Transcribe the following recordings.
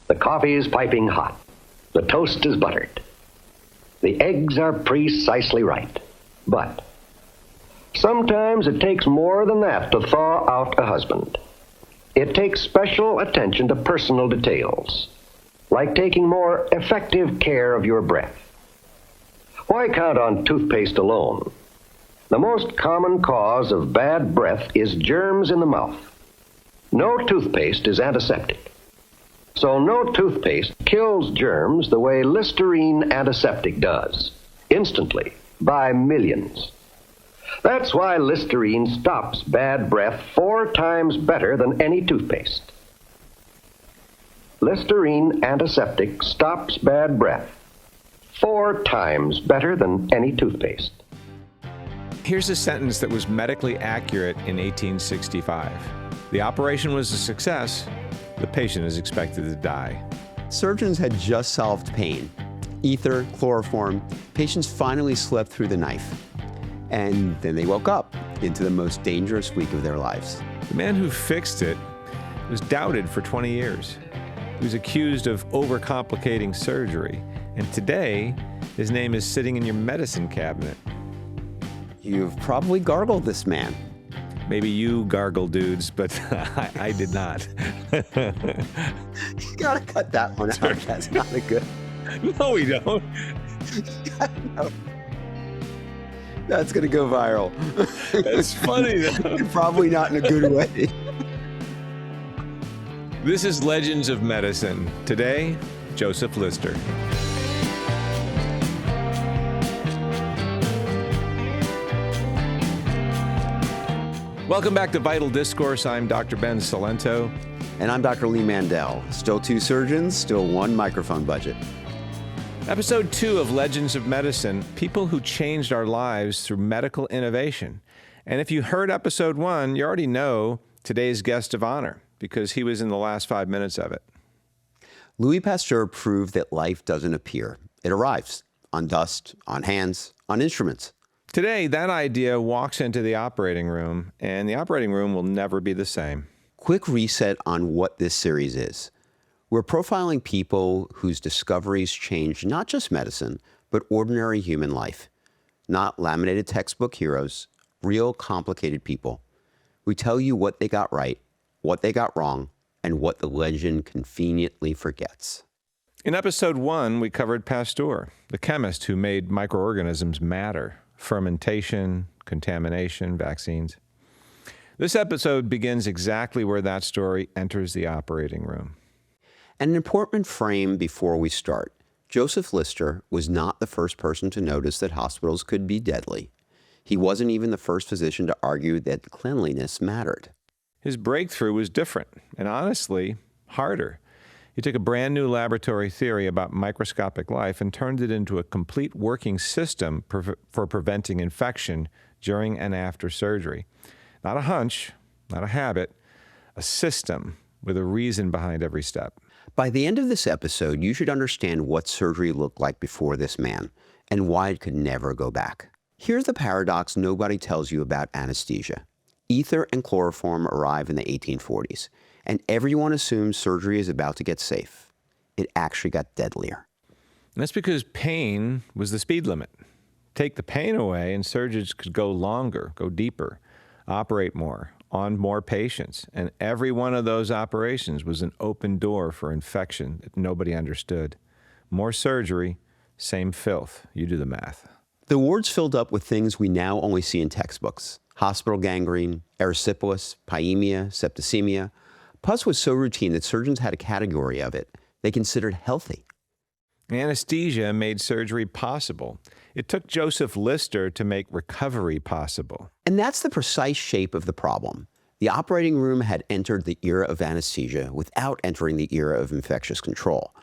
The coffee is piping hot. The toast is buttered. The eggs are precisely right. But sometimes it takes more than that to thaw out a husband. It takes special attention to personal details, like taking more effective care of your breath. Why count on toothpaste alone? The most common cause of bad breath is germs in the mouth. No toothpaste is antiseptic. So no toothpaste kills germs the way Listerine antiseptic does, instantly, by millions. That's why Listerine stops bad breath 4 times better than any toothpaste. Listerine antiseptic stops bad breath 4 times better than any toothpaste. Here's a sentence that was medically accurate in 1865. The operation was a success. The patient is expected to die. Surgeons had just solved pain. Ether, chloroform, patients finally slept through the knife. And then they woke up into the most dangerous week of their lives. The man who fixed it was doubted for 20 years. He was accused of overcomplicating surgery. And today, his name is sitting in your medicine cabinet. You've probably gargled this man. Maybe you gargle dudes, but I did not. You gotta cut that one out. That's not a good. No, we don't. No. That's gonna go viral. That's funny, though. Probably not in a good way. This is Legends of Medicine. Today, Joseph Lister. Welcome back to Vital Discourse. I'm Dr. Ben Cilento. And I'm Dr. Lee Mandel. Still 2 surgeons, still 1 microphone budget. Episode 2 of Legends of Medicine, people who changed our lives through medical innovation. And if you heard episode 1, you already know today's guest of honor because he was in the last 5 minutes of it. Louis Pasteur proved that life doesn't appear. It arrives on dust, on hands, on instruments. Today, that idea walks into the operating room, and the operating room will never be the same. Quick reset on what this series is. We're profiling people whose discoveries changed not just medicine, but ordinary human life. Not laminated textbook heroes, real complicated people. We tell you what they got right, what they got wrong, and what the legend conveniently forgets. In episode 1, we covered Pasteur, the chemist who made microorganisms matter. Fermentation, contamination, vaccines. This episode begins exactly where that story enters the operating room. An important frame before we start. Joseph Lister was not the first person to notice that hospitals could be deadly. He wasn't even the first physician to argue that cleanliness mattered. His breakthrough was different and honestly harder. He took a brand new laboratory theory about microscopic life and turned it into a complete working system for preventing infection during and after surgery. Not a hunch, not a habit, a system with a reason behind every step. By the end of this episode, you should understand what surgery looked like before this man and why it could never go back. Here's the paradox nobody tells you about anesthesia. Ether and chloroform arrive in the 1840s. And everyone assumes surgery is about to get safe. It actually got deadlier. And that's because pain was the speed limit. Take the pain away and surgeons could go longer, go deeper, operate more, on more patients. And every one of those operations was an open door for infection that nobody understood. More surgery, same filth. You do the math. The wards filled up with things we now only see in textbooks. Hospital gangrene, erysipelas, pyemia, septicemia. Pus was so routine that surgeons had a category of it they considered healthy. Anesthesia made surgery possible. It took Joseph Lister to make recovery possible. And that's the precise shape of the problem. The operating room had entered the era of anesthesia without entering the era of infectious control.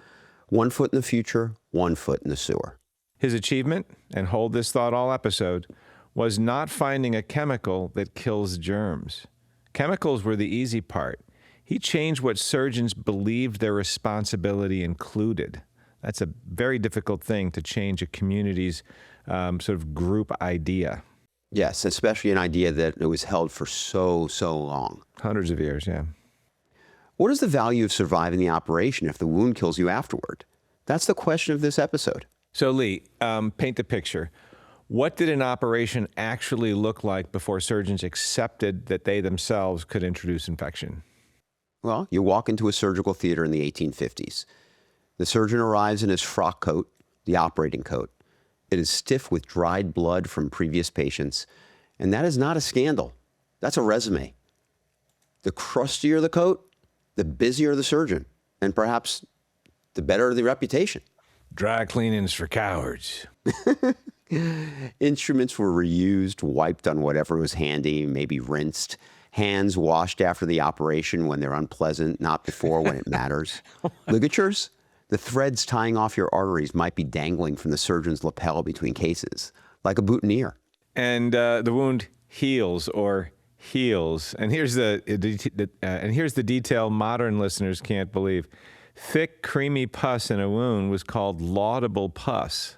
1 foot in the future, 1 foot in the sewer. His achievement, and hold this thought all episode, was not finding a chemical that kills germs. Chemicals were the easy part. He changed what surgeons believed their responsibility included. That's a very difficult thing to change a community's sort of group idea. Yes, especially an idea that it was held for so long. Hundreds of years, yeah. What is the value of surviving the operation if the wound kills you afterward? That's the question of this episode. So Lee, paint the picture. What did an operation actually look like before surgeons accepted that they themselves could introduce infection? Well, you walk into a surgical theater in the 1850s. The surgeon arrives in his frock coat, the operating coat. It is stiff with dried blood from previous patients, and that is not a scandal. That's a resume. The crustier the coat, the busier the surgeon, and perhaps the better the reputation. Dry cleaning's for cowards. Instruments were reused, wiped on whatever was handy, maybe rinsed. Hands washed after the operation when they're unpleasant, not before when it matters. Ligatures? The threads tying off your arteries might be dangling from the surgeon's lapel between cases, like a boutonniere. And the wound heals or heals. And here's the detail modern listeners can't believe. Thick, creamy pus in a wound was called laudable pus.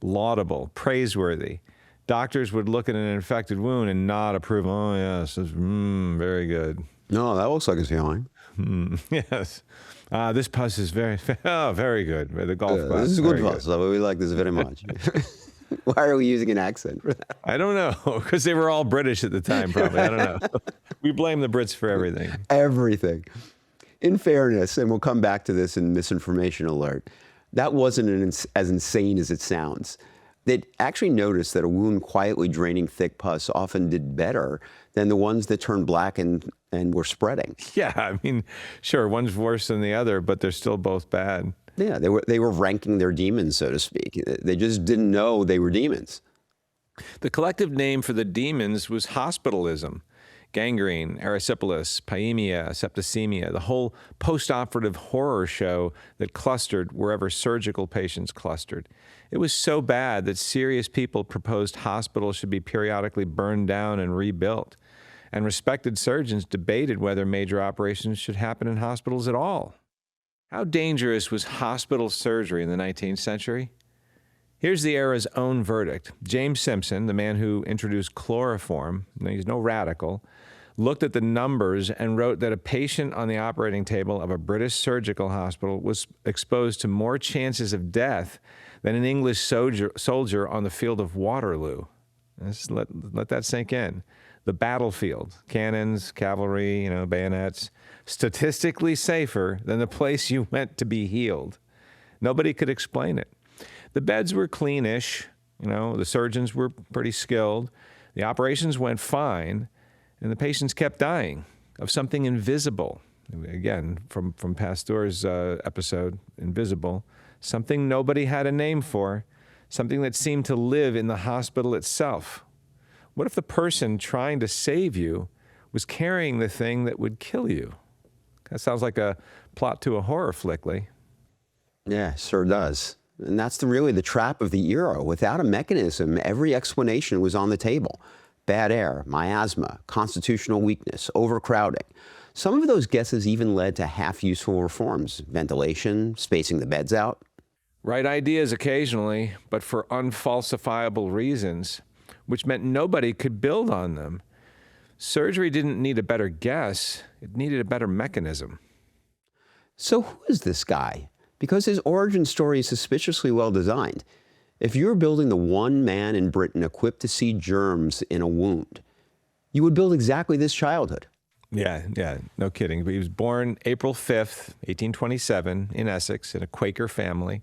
Laudable, praiseworthy. Doctors would look at an infected wound and nod approval. Oh, yes, very good. No, that looks like it's healing. Yes. This pus is very good. The golf class. This is good pus. We like this very much. Why are we using an accent for that? I don't know, because they were all British at the time, probably. I don't know. We blame the Brits for everything. Everything. In fairness, and we'll come back to this in Misinformation Alert, that wasn't as insane as it sounds. They'd actually noticed that a wound quietly draining thick pus often did better than the ones that turned black and were spreading. Yeah, I mean, sure, one's worse than the other, but they're still both bad. Yeah, they were ranking their demons, so to speak. They just didn't know they were demons. The collective name for the demons was hospitalism. Gangrene, erysipelas, pyemia, septicemia, the whole post-operative horror show that clustered wherever surgical patients clustered. It was so bad that serious people proposed hospitals should be periodically burned down and rebuilt. And respected surgeons debated whether major operations should happen in hospitals at all. How dangerous was hospital surgery in the 19th century? Here's the era's own verdict. James Simpson, the man who introduced chloroform, he's no radical, looked at the numbers and wrote that a patient on the operating table of a British surgical hospital was exposed to more chances of death than an English soldier on the field of Waterloo. Let's let that sink in. The battlefield, cannons, cavalry, bayonets, statistically safer than the place you went to be healed. Nobody could explain it. The beds were cleanish, the surgeons were pretty skilled, the operations went fine, and the patients kept dying of something invisible. Again, from Pasteur's episode, Invisible, something nobody had a name for, something that seemed to live in the hospital itself. What if the person trying to save you was carrying the thing that would kill you? That sounds like a plot to a horror flick, Lee. Yeah, sure does. And that's really the trap of the era. Without a mechanism, every explanation was on the table. Bad air, miasma, constitutional weakness, overcrowding. Some of those guesses even led to half-useful reforms. Ventilation, spacing the beds out. Right ideas occasionally, but for unfalsifiable reasons, which meant nobody could build on them. Surgery didn't need a better guess, it needed a better mechanism. So who is this guy? Because his origin story is suspiciously well designed. If you were building the one man in Britain equipped to see germs in a wound, you would build exactly this childhood. Yeah, no kidding. But he was born April 5th, 1827, in Essex, in a Quaker family.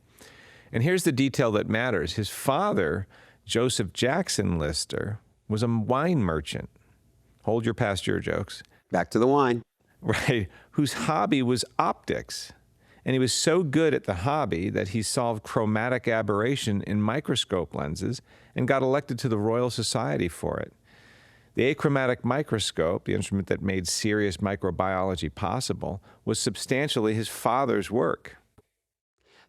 And here's the detail that matters. His father, Joseph Jackson Lister, was a wine merchant. Hold your Pasteur jokes. Back to the wine. Right, whose hobby was optics. And he was so good at the hobby that he solved chromatic aberration in microscope lenses and got elected to the Royal Society for it. The achromatic microscope, the instrument that made serious microbiology possible, was substantially his father's work.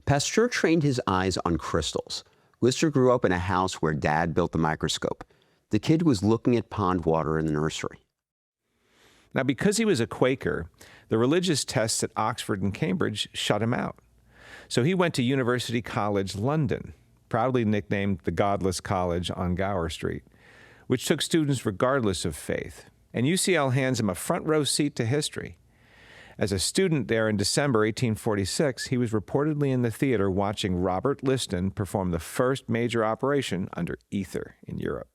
Pasteur trained his eyes on crystals. Lister grew up in a house where Dad built the microscope. The kid was looking at pond water in the nursery. Now, because he was a Quaker, the religious tests at Oxford and Cambridge shut him out. So he went to University College London, proudly nicknamed the Godless College on Gower Street, which took students regardless of faith. And UCL hands him a front row seat to history. As a student there in December 1846, he was reportedly in the theater watching Robert Liston perform the first major operation under ether in Europe.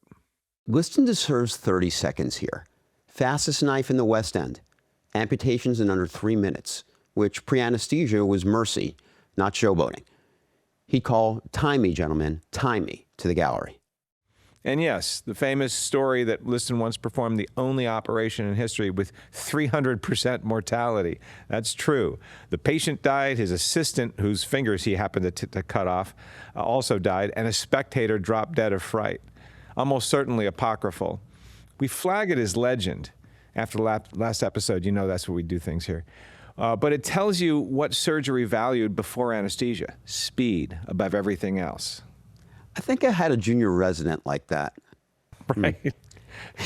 Liston deserves 30 seconds here. Fastest knife in the West End. Amputations in under 3 minutes, which pre-anesthesia was mercy, not showboating. He'd call, "Time me, gentlemen, time me," to the gallery. And yes, the famous story that Liston once performed the only operation in history with 300% mortality. That's true. The patient died, his assistant, whose fingers he happened to cut off, also died, and a spectator dropped dead of fright. Almost certainly apocryphal. We flag it as legend. After the last episode, you know that's what we do things here. But it tells you what surgery valued before anesthesia. Speed above everything else. I think I had a junior resident like that. Right,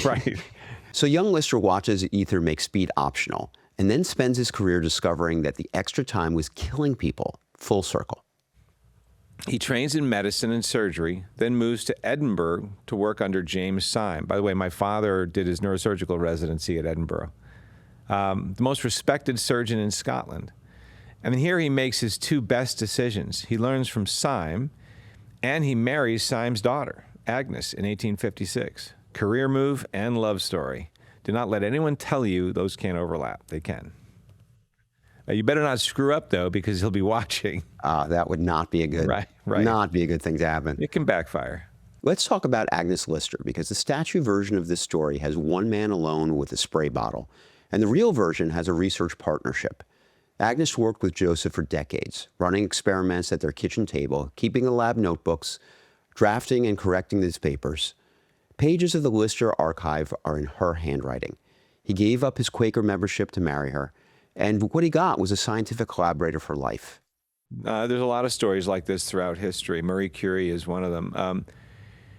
right. So young Lister watches ether make speed optional and then spends his career discovering that the extra time was killing people. Full circle. He trains in medicine and surgery, then moves to Edinburgh to work under James Syme. By the way, my father did his neurosurgical residency at Edinburgh. The most respected surgeon in Scotland. I mean, here he makes his two best decisions. He learns from Syme, and he marries Syme's daughter, Agnes, in 1856. Career move and love story. Do not let anyone tell you those can't overlap. They can. You better not screw up, though, because he'll be watching. That would not be a good, not be a good thing to happen. It can backfire. Let's talk about Agnes Lister, because the statue version of this story has one man alone with a spray bottle, and the real version has a research partnership. Agnes worked with Joseph for decades, running experiments at their kitchen table, keeping the lab notebooks, drafting and correcting these papers. Pages of the Lister archive are in her handwriting. He gave up his Quaker membership to marry her, and what he got was a scientific collaborator for life. There's a lot of stories like this throughout history. Marie Curie is one of them.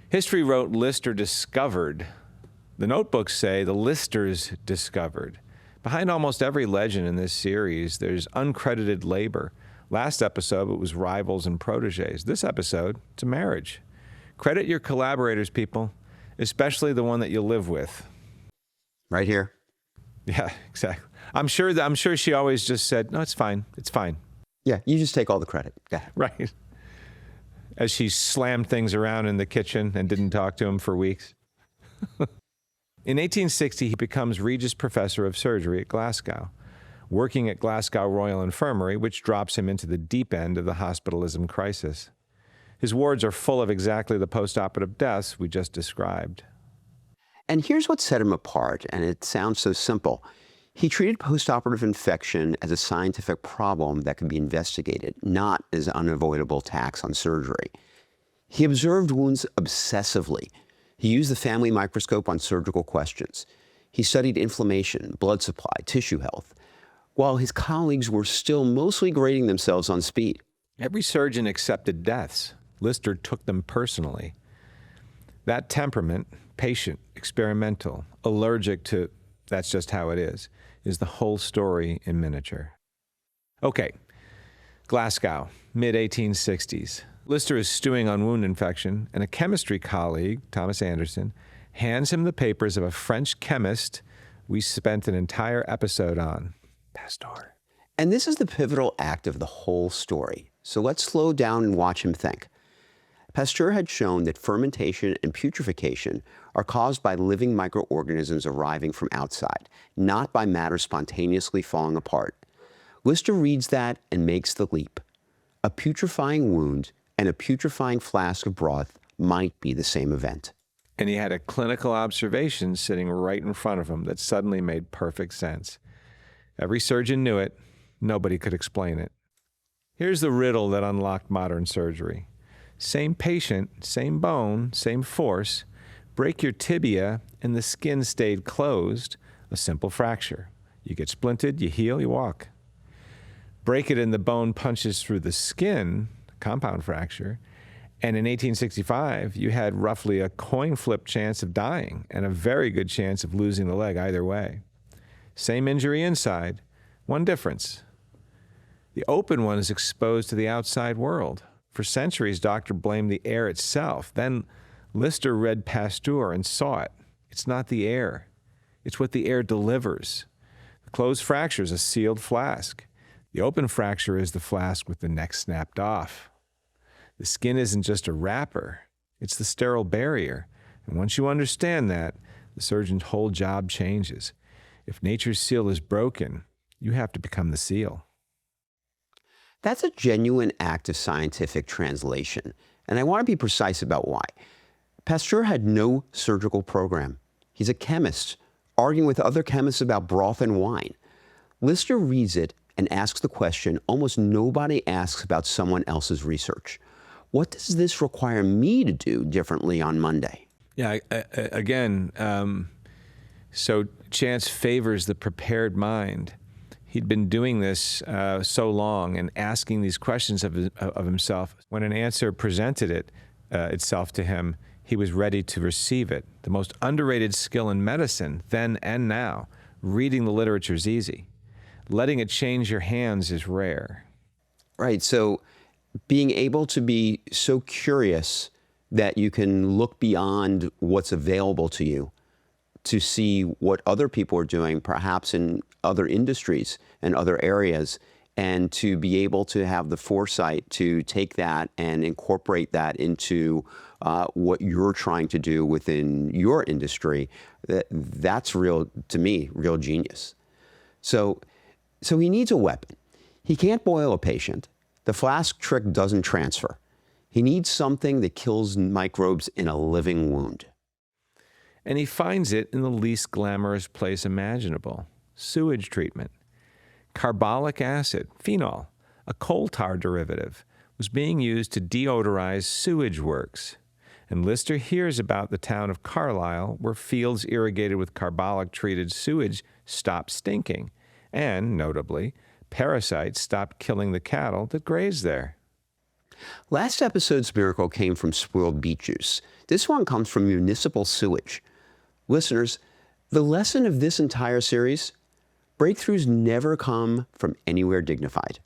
History wrote Lister discovered. The notebooks say the Listers discovered. Behind almost every legend in this series, there's uncredited labor. Last episode, it was rivals and protégés. This episode, it's a marriage. Credit your collaborators, people, especially the one that you live with. Right here. Yeah, exactly. I'm sure she always just said, "No, it's fine. It's fine." Yeah, you just take all the credit. Yeah. Right. As she slammed things around in the kitchen and didn't talk to him for weeks. In 1860, he becomes Regius Professor of Surgery at Glasgow, working at Glasgow Royal Infirmary, which drops him into the deep end of the hospitalism crisis. His wards are full of exactly the post-operative deaths we just described. And here's what set him apart, and it sounds so simple. He treated post-operative infection as a scientific problem that could be investigated, not as an unavoidable tax on surgery. He observed wounds obsessively. He used the family microscope on surgical questions. He studied inflammation, blood supply, tissue health, while his colleagues were still mostly grading themselves on speed. Every surgeon accepted deaths. Lister took them personally. That temperament, patient, experimental, allergic to that's just how it is the whole story in miniature. Okay, Glasgow, mid-1860s. Lister is stewing on wound infection, and a chemistry colleague, Thomas Anderson, hands him the papers of a French chemist we spent an entire episode on, Pasteur. And this is the pivotal act of the whole story. So let's slow down and watch him think. Pasteur had shown that fermentation and putrefaction are caused by living microorganisms arriving from outside, not by matter spontaneously falling apart. Lister reads that and makes the leap. A putrefying wound and a putrefying flask of broth might be the same event. And he had a clinical observation sitting right in front of him that suddenly made perfect sense. Every surgeon knew it. Nobody could explain it. Here's the riddle that unlocked modern surgery. Same patient, same bone, same force. Break your tibia and the skin stayed closed. A simple fracture. You get splinted, you heal, you walk. Break it and the bone punches through the skin, compound fracture. And in 1865, you had roughly a coin flip chance of dying and a very good chance of losing the leg either way. Same injury inside, one difference. The open one is exposed to the outside world. For centuries, doctor blamed the air itself. Then Lister read Pasteur and saw it. It's not the air. It's what the air delivers. A closed fracture is a sealed flask. The open fracture is the flask with the neck snapped off. The skin isn't just a wrapper, it's the sterile barrier. And once you understand that, the surgeon's whole job changes. If nature's seal is broken, you have to become the seal. That's a genuine act of scientific translation, and I want to be precise about why. Pasteur had no surgical program. He's a chemist, arguing with other chemists about broth and wine. Lister reads it and asks the question almost nobody asks about someone else's research. What does this require me to do differently on Monday? Yeah, again, so chance favors the prepared mind. He'd been doing this so long and asking these questions of himself. When an answer presented itself to him, he was ready to receive it. The most underrated skill in medicine, then and now. Reading the literature is easy. Letting it change your hands is rare. Right, so being able to be so curious that you can look beyond what's available to you to see what other people are doing, perhaps in other industries and other areas, and to be able to have the foresight to take that and incorporate that into what you're trying to do within your industry, that's real, to me, real genius. So he needs a weapon. He can't boil a patient. The flask trick doesn't transfer. He needs something that kills microbes in a living wound. And he finds it in the least glamorous place imaginable: sewage treatment. Carbolic acid, phenol, a coal tar derivative, was being used to deodorize sewage works. And Lister hears about the town of Carlisle, where fields irrigated with carbolic-treated sewage stopped stinking, and, notably, parasites stopped killing the cattle that grazed there. Last episode's miracle came from spoiled beet juice. This one comes from municipal sewage. Listeners, the lesson of this entire series: breakthroughs never come from anywhere dignified.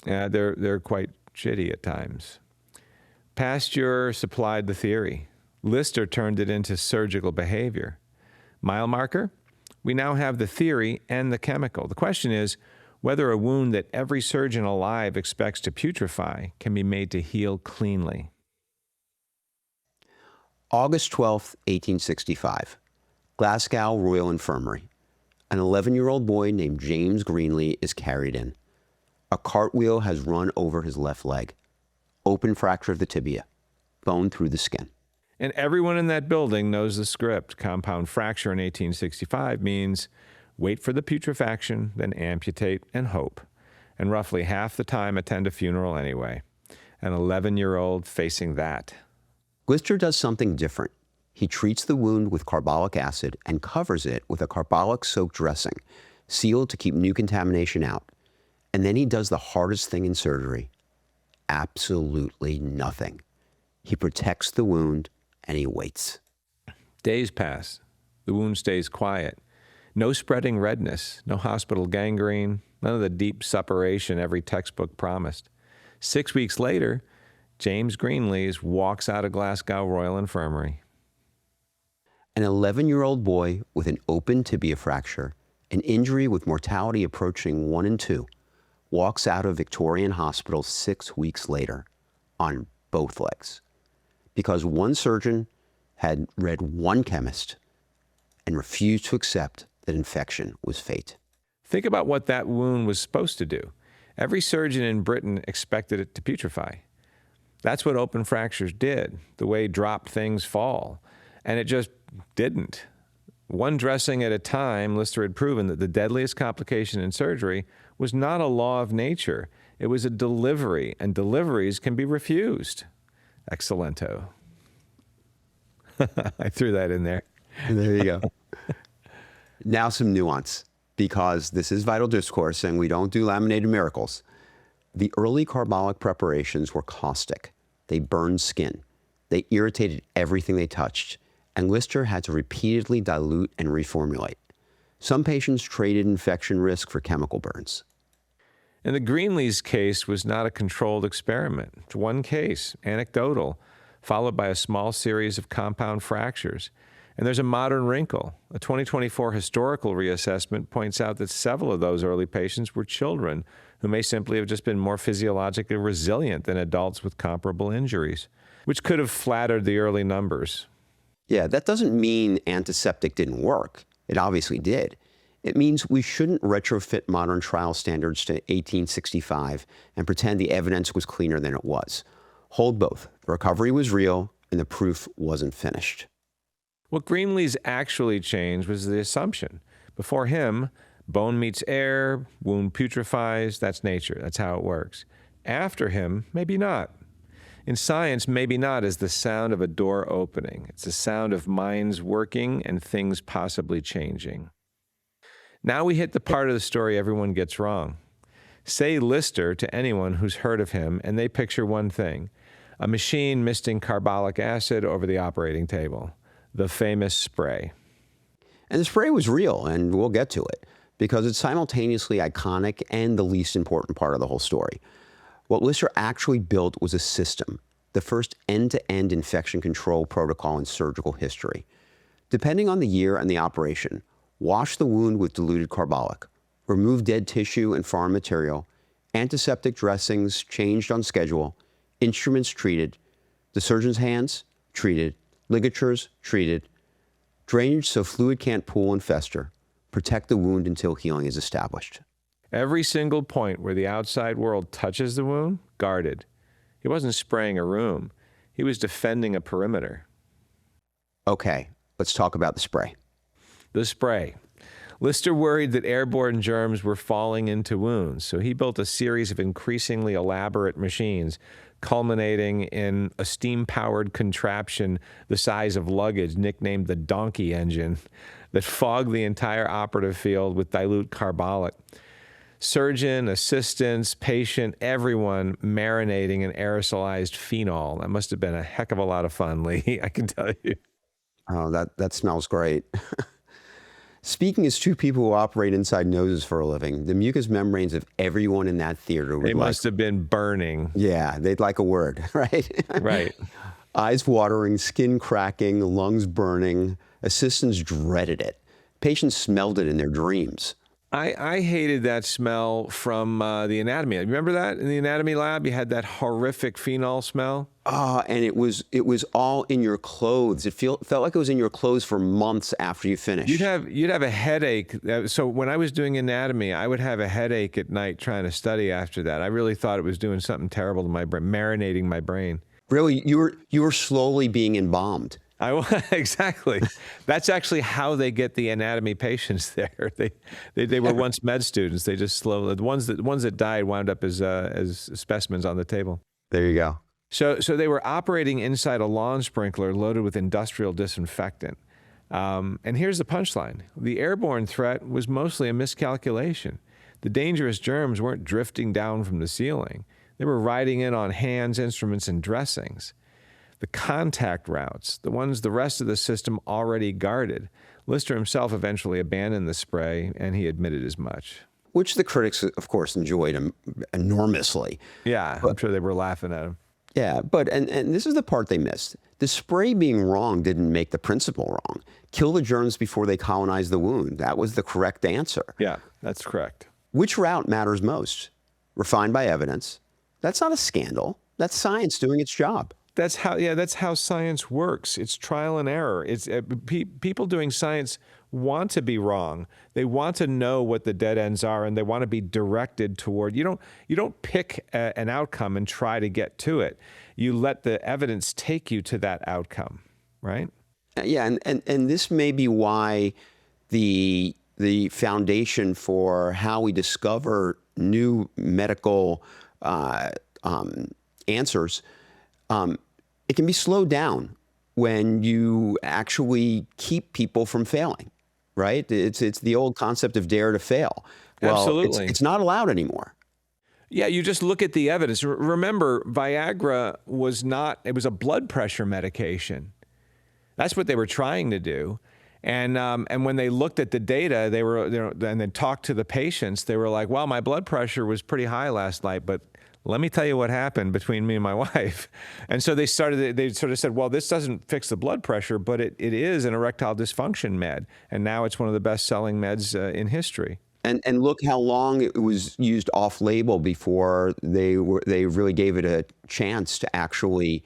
Yeah, they're quite shitty at times. Pasteur supplied the theory. Lister turned it into surgical behavior. Mile marker? We now have the theory and the chemical. The question is whether a wound that every surgeon alive expects to putrefy can be made to heal cleanly. August 12th, 1865, Glasgow Royal Infirmary. An 11-year-old boy named James Greenlee is carried in. A cartwheel has run over his left leg. Open fracture of the tibia. Bone through the skin. And everyone in that building knows the script. Compound fracture in 1865 means wait for the putrefaction, then amputate and hope. And roughly half the time attend a funeral anyway. An 11-year-old facing that. Lister does something different. He treats the wound with carbolic acid and covers it with a carbolic-soaked dressing, sealed to keep new contamination out. And then he does the hardest thing in surgery. Absolutely nothing. He protects the wound and he waits. Days pass. The wound stays quiet. No spreading redness, no hospital gangrene, none of the deep suppuration every textbook promised. 6 weeks later, James Greenlee walks out of Glasgow Royal Infirmary. An 11-year-old boy with an open tibia fracture, an injury with mortality approaching 1 in 2, walks out of Victorian Hospital 6 weeks later on both legs because one surgeon had read one chemist and refused to accept that infection was fate. Think about what that wound was supposed to do. Every surgeon in Britain expected it to putrefy. That's what open fractures did, the way dropped things fall. And it just didn't. One dressing at a time, Lister had proven that the deadliest complication in surgery was not a law of nature. It was a delivery, and deliveries can be refused. Cilento. I threw that in there. There you go. Now some nuance, because this is Vital Discourse and we don't do laminated miracles. The early carbolic preparations were caustic. They burned skin. They irritated everything they touched, and Lister had to repeatedly dilute and reformulate. Some patients traded infection risk for chemical burns. And the Greenlee's case was not a controlled experiment. It's one case, anecdotal, followed by a small series of compound fractures. And there's a modern wrinkle. A 2024 historical reassessment points out that several of those early patients were children who may simply have just been more physiologically resilient than adults with comparable injuries, which could have flattered the early numbers. Yeah, that doesn't mean antiseptic didn't work. It obviously did. It means we shouldn't retrofit modern trial standards to 1865 and pretend the evidence was cleaner than it was. Hold both. The recovery was real and the proof wasn't finished. What Greenlee's actually changed was the assumption. Before him, bone meets air, wound putrefies, that's nature, that's how it works. After him, maybe not. In science, maybe not is the sound of a door opening. It's the sound of minds working and things possibly changing. Now we hit the part of the story everyone gets wrong. Say Lister to anyone who's heard of him, and they picture one thing: a machine misting carbolic acid over the operating table. The famous spray. And the spray was real, and we'll get to it, because it's simultaneously iconic and the least important part of the whole story. What Lister actually built was a system, the first end-to-end infection control protocol in surgical history. Depending on the year and the operation, wash the wound with diluted carbolic, remove dead tissue and foreign material, antiseptic dressings changed on schedule, instruments treated, the surgeon's hands treated, ligatures treated, drainage so fluid can't pool and fester, protect the wound until healing is established. Every single point where the outside world touches the wound, guarded. He wasn't spraying a room. He was defending a perimeter. Okay, let's talk about the spray. The spray. Lister worried that airborne germs were falling into wounds, so he built a series of increasingly elaborate machines, culminating in a steam-powered contraption the size of luggage nicknamed the donkey engine that fogged the entire operative field with dilute carbolic. Surgeon, assistants, patient, everyone marinating in aerosolized phenol. That must have been a heck of a lot of fun, Lee, I can tell you. Oh, that smells great. Speaking as two people who operate inside noses for a living, the mucous membranes of everyone in that theater would They must have been burning. Yeah, they'd like a word, right? Right. Eyes watering, skin cracking, lungs burning. Assistants dreaded it. Patients smelled it in their dreams. I hated that smell from the anatomy. Remember that? In the anatomy lab, you had that horrific phenol smell? And it was all in your clothes. It felt like it was in your clothes for months after you finished. You'd have a headache. So when I was doing anatomy, I would have a headache at night trying to study after that. I really thought it was doing something terrible to my brain, marinating my brain. Really, you were slowly being embalmed. Exactly. That's actually how they get the anatomy patients there. They were once med students. They just slowly, the ones that died wound up as specimens on the table. There you go. So they were operating inside a lawn sprinkler loaded with industrial disinfectant. And here's the punchline. The airborne threat was mostly a miscalculation. The dangerous germs weren't drifting down from the ceiling. They were riding in on hands, instruments, and dressings. The contact routes, the ones the rest of the system already guarded. Lister himself eventually abandoned the spray, and he admitted as much. Which the critics, of course, enjoyed enormously. Yeah, I'm sure they were laughing at him. Yeah, but, and this is the part they missed. The spray being wrong didn't make the principle wrong. Kill the germs before they colonize the wound. That was the correct answer. Yeah, that's correct. Which route matters most? Refined by evidence. That's not a scandal. That's science doing its job. That's how science works. It's trial and error. It's people doing science want to be wrong. They want to know what the dead ends are, and they want to be directed toward. You don't pick an outcome and try to get to it. You let the evidence take you to that outcome, right? Yeah, and this may be why the foundation for how we discover new medical answers. It can be slowed down when you actually keep people from failing, right? It's the old concept of dare to fail. Well, absolutely. It's not allowed anymore. Yeah, you just look at the evidence. Remember, Viagra was a blood pressure medication. That's what they were trying to do. And when they looked at the data, they were, and then talked to the patients, they were like, well, my blood pressure was pretty high last night, but let me tell you what happened between me and my wife. And so they sort of said, well, this doesn't fix the blood pressure, but it is an erectile dysfunction med. And now it's one of the best-selling meds in history. And look how long it was used off-label before they really gave it a chance to actually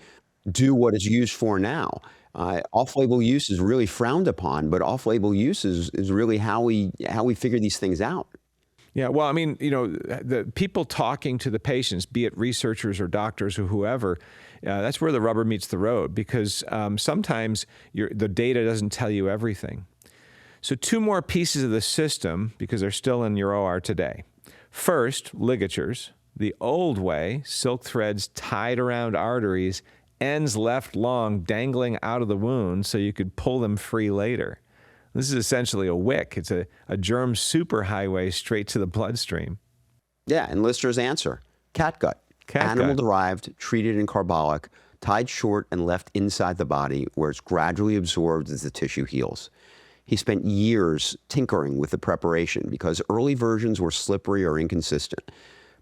do what it's used for now. Off-label use is really frowned upon, but off-label use is really how we figure these things out. Yeah, well, I mean, the people talking to the patients, be it researchers or doctors or whoever, that's where the rubber meets the road, because sometimes the data doesn't tell you everything. So 2 more pieces of the system, because they're still in your OR today. First, ligatures. The old way, silk threads tied around arteries, ends left long, dangling out of the wound so you could pull them free later. This is essentially a wick. It's a germ superhighway straight to the bloodstream. Yeah, and Lister's answer, catgut. Animal-derived, treated in carbolic, tied short and left inside the body where it's gradually absorbed as the tissue heals. He spent years tinkering with the preparation because early versions were slippery or inconsistent.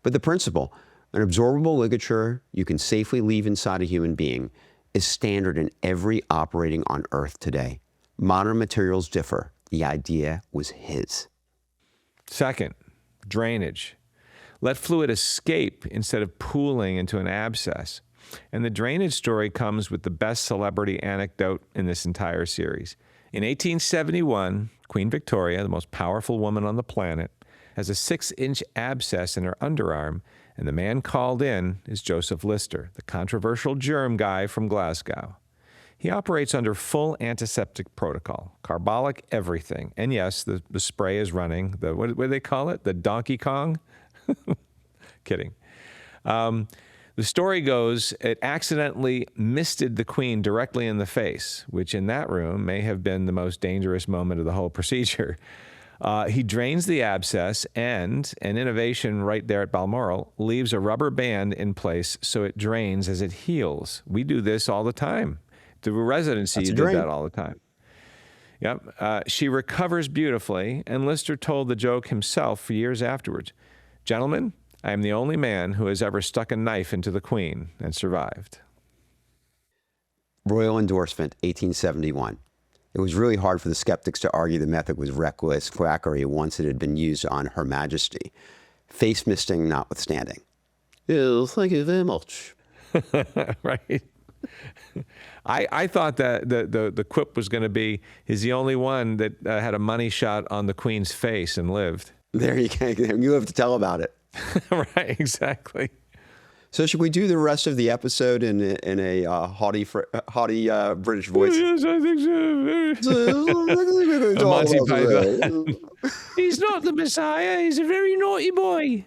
But the principle, an absorbable ligature you can safely leave inside a human being, is standard in every operating on Earth today. Modern materials differ. The idea was his. Second, drainage. Let fluid escape instead of pooling into an abscess. And the drainage story comes with the best celebrity anecdote in this entire series. In 1871, Queen Victoria, the most powerful woman on the planet, has a 6-inch abscess in her underarm, and the man called in is Joseph Lister, the controversial germ guy from Glasgow. He operates under full antiseptic protocol, carbolic everything. And yes, the spray is running. What do they call it? The Donkey Kong? Kidding. The story goes, it accidentally misted the Queen directly in the face, which in that room may have been the most dangerous moment of the whole procedure. He drains the abscess, and an innovation right there at Balmoral leaves a rubber band in place so it drains as it heals. We do this all the time. The residency, you did that all the time. Yep. She recovers beautifully, and Lister told the joke himself for years afterwards. Gentlemen, I am the only man who has ever stuck a knife into the Queen and survived. Royal endorsement, 1871. It was really hard for the skeptics to argue the method was reckless quackery once it had been used on Her Majesty. Face misting notwithstanding. Oh, thank you very much. Right. I thought that the quip was going to be, he's the only one that had a money shot on the Queen's face and lived. There you go. You have to tell about it. Right, exactly. So should we do the rest of the episode in a haughty British voice? Yes, I think so. Monty Python. He's not the Messiah. He's a very naughty boy.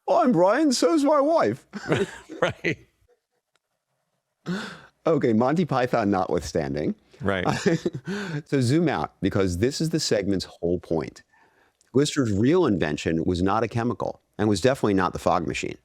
I'm Brian. So's my wife. Right. Okay, Monty Python notwithstanding. Right. So zoom out, because this is the segment's whole point. Lister's real invention was not a chemical, and was definitely not the fog machine.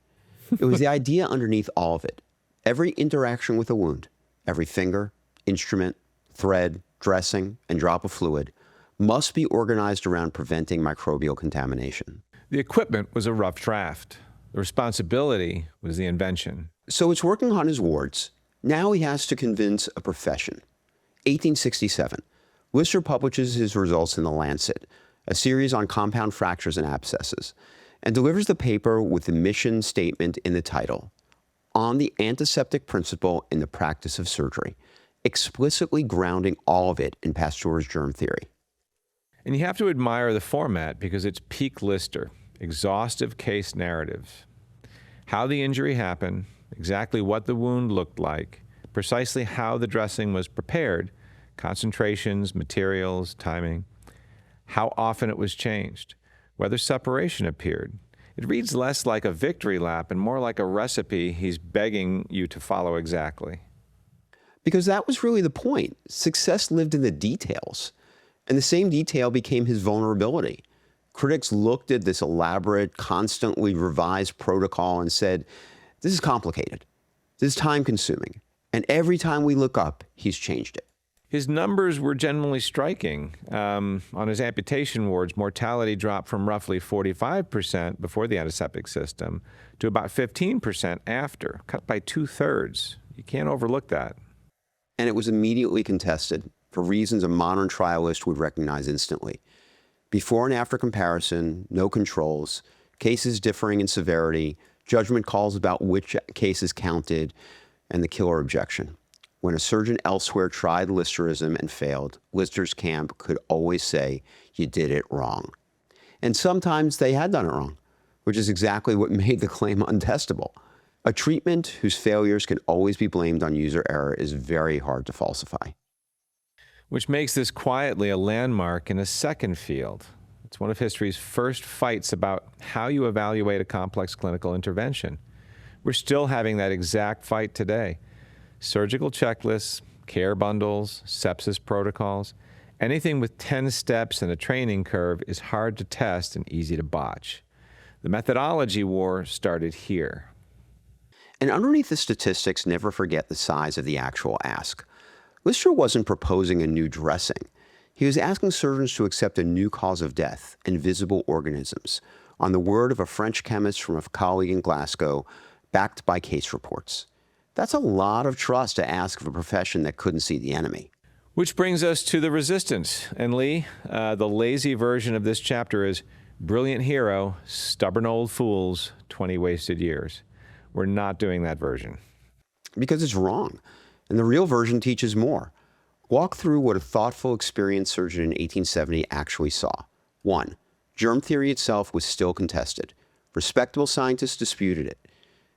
It was the idea underneath all of it. Every interaction with a wound, every finger, instrument, thread, dressing, and drop of fluid must be organized around preventing microbial contamination. The equipment was a rough draft. The responsibility was the invention. So it's working on his wards. Now he has to convince a profession. 1867, Lister publishes his results in The Lancet, a series on compound fractures and abscesses, and delivers the paper with the mission statement in the title, On the Antiseptic Principle in the Practice of Surgery, explicitly grounding all of it in Pasteur's germ theory. And you have to admire the format because it's peak Lister, exhaustive case narrative. How the injury happened, exactly what the wound looked like, precisely how the dressing was prepared, concentrations, materials, timing, how often it was changed, whether separation appeared. It reads less like a victory lap and more like a recipe he's begging you to follow exactly. Because that was really the point. Success lived in the details. And the same detail became his vulnerability. Critics looked at this elaborate, constantly revised protocol and said, this is complicated. This is time-consuming. And every time we look up, he's changed it. His numbers were generally striking. On his amputation wards, mortality dropped from roughly 45% before the antiseptic system to about 15% after, cut by 2/3. You can't overlook that. And it was immediately contested for reasons a modern trialist would recognize instantly. Before and after comparison, no controls, cases differing in severity, judgment calls about which cases counted, and the killer objection. When a surgeon elsewhere tried Listerism and failed, Lister's camp could always say, "You did it wrong." And sometimes they had done it wrong, which is exactly what made the claim untestable. A treatment whose failures can always be blamed on user error is very hard to falsify. Which makes this quietly a landmark in a second field. It's one of history's first fights about how you evaluate a complex clinical intervention. We're still having that exact fight today. Surgical checklists, care bundles, sepsis protocols, anything with 10 steps and a training curve is hard to test and easy to botch. The methodology war started here. And underneath the statistics, never forget the size of the actual ask. Lister wasn't proposing a new dressing. He was asking surgeons to accept a new cause of death, invisible organisms, on the word of a French chemist from a colleague in Glasgow, backed by case reports. That's a lot of trust to ask of a profession that couldn't see the enemy. Which brings us to the resistance. And Lee, the lazy version of this chapter is brilliant hero, stubborn old fools, 20 wasted years. We're not doing that version. Because it's wrong. And the real version teaches more. Walk through what a thoughtful, experienced surgeon in 1870 actually saw. 1. Germ theory itself was still contested. Respectable scientists disputed it.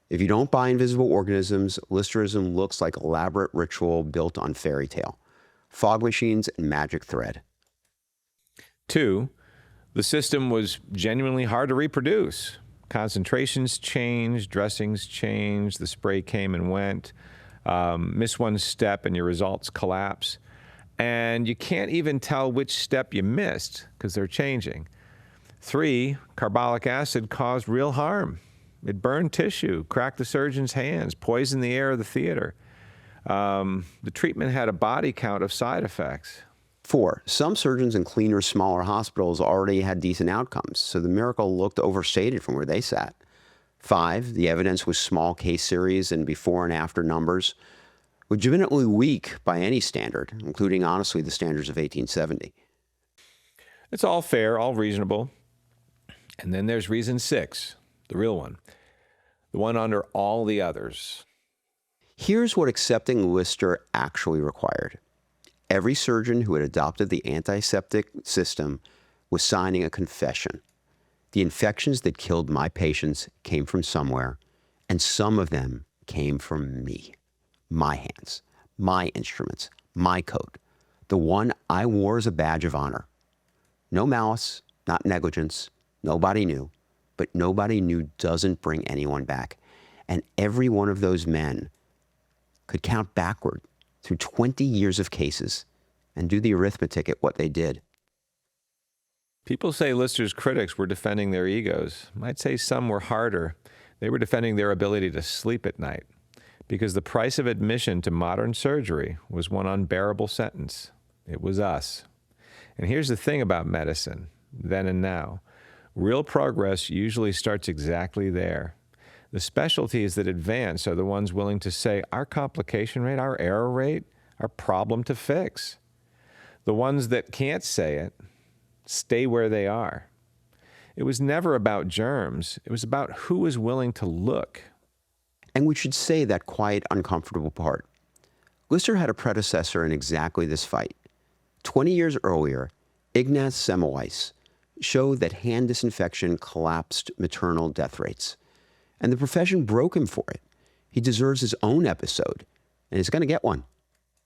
If you don't buy invisible organisms, Listerism looks like elaborate ritual built on fairy tale, fog machines, and magic thread. 2, the system was genuinely hard to reproduce. Concentrations changed, dressings changed, the spray came and went. Miss one step and your results collapse. And you can't even tell which step you missed because they're changing. 3, carbolic acid caused real harm. It burned tissue, cracked the surgeon's hands, poisoned the air of the theater. The treatment had a body count of side effects. 4, some surgeons in cleaner, smaller hospitals already had decent outcomes, so the miracle looked overstated from where they sat. 5, the evidence was small case series and before and after numbers, legitimately weak by any standard, including, honestly, the standards of 1870. It's all fair, all reasonable. And then there's reason 6, the real one, the one under all the others. Here's what accepting Lister actually required. Every surgeon who had adopted the antiseptic system was signing a confession. The infections that killed my patients came from somewhere, and some of them came from me. My hands, my instruments, my coat, the one I wore as a badge of honor. No malice, not negligence, nobody knew, but nobody knew doesn't bring anyone back. And every one of those men could count backward through 20 years of cases and do the arithmetic at what they did. People say Lister's critics were defending their egos. I'd say some were harder. They were defending their ability to sleep at night, because the price of admission to modern surgery was one unbearable sentence. It was us. And here's the thing about medicine, then and now. Real progress usually starts exactly there. The specialties that advance are the ones willing to say our complication rate, our error rate, our problem to fix. The ones that can't say it stay where they are. It was never about germs. It was about who was willing to look. And we should say that quiet, uncomfortable part. Lister had a predecessor in exactly this fight. 20 years earlier, Agnes Semmelweis showed that hand disinfection collapsed maternal death rates. And the profession broke him for it. He deserves his own episode, and he's going to get one.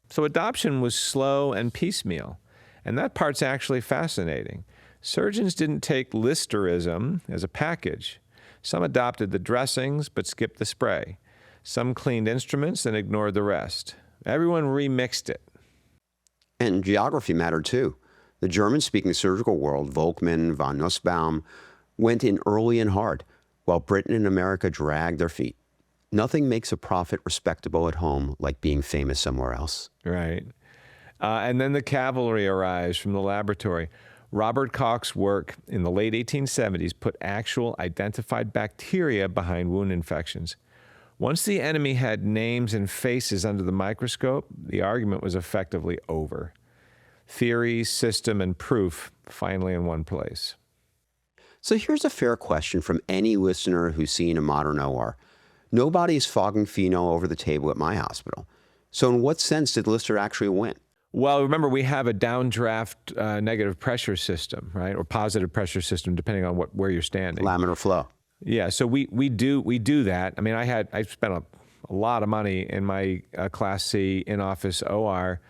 So adoption was slow and piecemeal, and that part's actually fascinating. Surgeons didn't take Listerism as a package. Some adopted the dressings but skipped the spray. Some cleaned instruments and ignored the rest. Everyone remixed it. And geography mattered too. The German-speaking surgical world, Volkmann, von Nussbaum, went in early and hard, while Britain and America dragged their feet. Nothing makes a prophet respectable at home like being famous somewhere else. Right. And then the cavalry arrives from the laboratory. Robert Koch's work in the late 1870s put actual identified bacteria behind wound infections. Once the enemy had names and faces under the microscope, the argument was effectively over. Theory, system, and proof finally in one place. So here's a fair question from any listener who's seen a modern OR. Nobody's fogging phenol over the table at my hospital. So in what sense did Lister actually win? Well, remember, we have a downdraft negative pressure system, right? Or positive pressure system, depending on where you're standing. Laminar flow. Yeah, so we do that. I mean, I spent a lot of money in my Class C in-office OR